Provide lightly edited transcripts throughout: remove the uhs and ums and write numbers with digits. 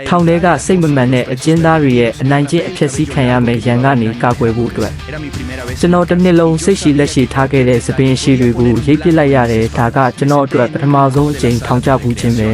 ထောင်ထဲကစိတ်မမှန်တဲ့အကျဉ်းသားတွေရဲ့အနိုင်ကျင့်အဖြစ်စည်းခံရမယ့်ရန်ကနေကာကွယ်ဖို့အတွက်ကျွန်တော်တစ်နှစ်လုံးစိတ်ရှိလက်ရှိထားခဲ့တဲ့သပင်ရှိတွေကိုရိပ်ပစ်လိုက်ရတယ်ဒါကကျွန်တော်အတွက်ပထမဆုံးအကြိမ်ထောင်ချပူးခြင်းပဲ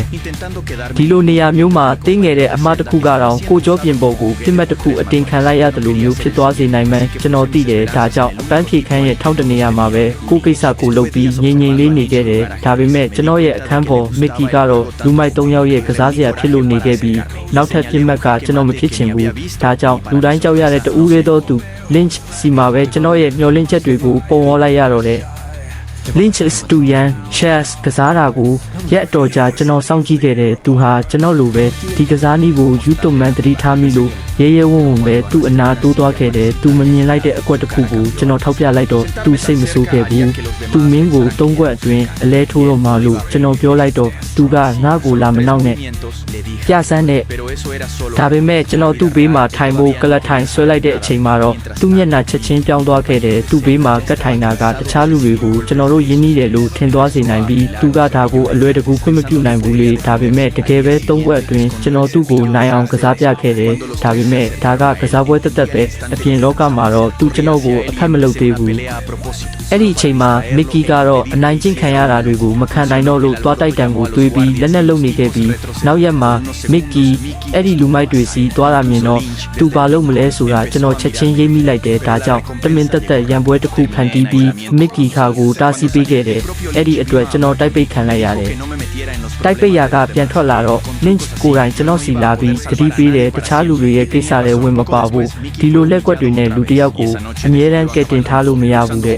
ဒီလိုနေရာမျိုးမှာတင်းငယ်တဲ့အမှားတစ်ခုကတော့ကိုကြောပြင်ပေါ်ကိုပြစ်မှတ်တစ်ခုအတင်ခံလိုက်ရတယ်လို့မျိုးဖြစ်သွားစေနိုင်မှန်းကျွန်တော်သိတယ်ဒါကြောင့်အပန်းဖြေခန်းရဲ့ထောက်တနေရာမှာပဲကိုကိစ္စကိုလုပ်ပြီးငြိမ်ငြိမ်လေးနေခဲ့တယ်ဒါပေမဲ့ကျွန်တော်ရဲ့အခန်းပေါ်မစ်ကီကတော့လူမိုက်၃ယောက်ရဲ့ကစားစရာဖြစ်လို့နေခဲ့ပြီးနောက်ထပ်ပြစ်မှတ်ကကျွန်တော်မဖြစ်ချင်ဘူးဒါကြောင့်လူတိုင်းကြောက်ရတဲ့တူးရဲသောသူ Lynch စီမှာပဲကျွန်တော်ရဲ့မျှော်လင့်ချက်တွေကိုပုံဖော်လိုက်ရတော့တယ် Lynch Student Chess ကစားတာကိုရက်အတော်ကြာကျွန်တော်စောင့်ကြည့်ခဲ့တယ်သူဟာကျွန်တော်လိုပဲဒီကစားနည်းကို YouTube မှန်သတိထားမိလို့ရဲရဲဝံ့ဝံ့ပဲသူ့အနာတိုးသွားခဲ့တယ်သူမမြင်လိုက်တဲ့အကွက်တစ်ခုကိုကျွန်တော်ထောက်ပြလိုက်တော့သူစိတ်မဆိုးခဲ့ဘူးသူမင်းကို၃ခွက်အတွင်းအလဲထိုးတော့မှလို့ကျွန်တော်ပြောလိုက်တော့သူကငါ့ကိုလာမနောက်နဲ့ပြဆန်းတဲ့ဒါပေမဲ့ကျွန်တော်သူ့ဘေးမှာထိုင်ဖို့ကလတ်ထိုင်ဆွဲလိုက်တဲ့အချိန်မှာတော့သူ့မျက်နှာချက်ချင်းပြောင်းသွားခဲ့တယ်သူ့ဘေးမှာကတ်ထိုင်တာကတခြားလူတွေကိုကျွန်တော်တို့ယဉ်နီးတယ်လို့ထင်သွားစေနိုင်ပြီးသူကဒါကိုအလွယ်တကူခွင့်မပြုနိုင်ဘူးလေဒါပေမဲ့တကယ်ပဲ၃ခွက်အတွင်းကျွန်တော်သူ့ကိုနိုင်အောင်ကစားပြခဲ့တယ်ဒါပေမဲ့ဒါကကစားပွဲတက်တက်ပဲအပြင်လောကမှာတော့သူကျွန်တော်ကိုအဖက်မလုပ်သေးဘူးအဲ့ဒီအချိန်မှာမစ်ကီကတော့အနိုင်ကျင့်ခံရတာတွေကိုမခံနိုင်တော့လို့သွားတိုက်တံကိုတွေးပြီးလက်နဲ့လုံနေခဲ့ပြီးနောက်ရက်မှာမစ်ကီအဲ့ဒီလူမိုက်တွေစီသွားတာမြင်တော့သူဘာလုပ်မလဲဆိုတာကျွန်တော်ချက်ချင်းရိပ်မိလိုက်တယ်ဒါကြောင့်တမင်တက်တက်ရန်ပွဲတစ်ခုဖန်တီးပြီးမစ်ကီခါကိုတားဆီးပေးခဲ့တယ်အဲ့ဒီအတွက်ကျွန်တော်တိုက်ပိတ်ခံလိုက်ရတယ်တိုက်ပိတ်ရာကပြန်ထွက်လာတော့ Lynch ကိုယ်တိုင်ကျွန်တော်စီလာပြီးတတိပေးတယ်တခြားလူတွေရဲ့ကိစ္စတွေဝင်မပါဘူးဒီလိုလက်ကွက်တွေနဲ့လူတစ်ယောက်ကိုအမြဲတမ်းကဲတင်ထားလို့မရဘူးတဲ့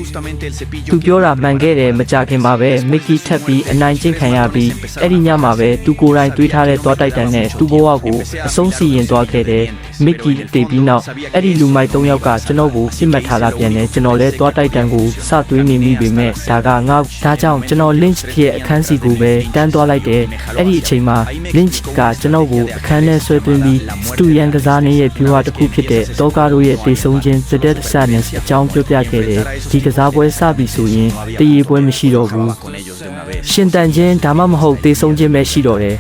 သူပြောတာမှန်ခဲ့တယ်မကြခင်မှာပဲမစ်ကီထပ်ပြီးအနိုင်ကျင့်ခံရပြီးအဲ့ဒီညမှာပဲသူကိုယ်တိုင်တွေးထားတဲ့သွားတိုက်တန်းနဲ့သူ့ဘဝကိုအဆုံးစီရင်သွားခဲ့တယ်မစ်ကီတည်ပြီးနောက်အဲ့ဒီလူမိုက်၃ယောက်ကကျွန်တော်ကိုပြစ်မှတ်ထားလာပြန်တယ်ကျွန်တော်လည်းသွားတိုက်တန်းကိုစသွေးနေမိပေမဲ့ဒါကငါဒါကြောင့်ကျွန်တော် Lynch ရဲ့အခန်းစီကိုပဲတန်းသွားလိုက်တယ်အဲ့ဒီအချိန်မှာ Lynch ကကျွန်တော်ကိုအခန်းထဲဆွဲသွင်းပြီးစတူယန်ကစားနေရဲ့ view တစ်ခုဖြစ်တဲ့တောကားတို့ရဲ့တေဆုံးခြင်း The Dead Sadness အကြောင်းပြောပြခဲ့တယ်ဒီကစားပွဲစပြီဆိုရင်တရေပွဲမရှိတော့ဘူးရှင်တန်ခြင်းဒါမှမဟုတ်တေဆုံးခြင်းပဲရှိတော့တယ်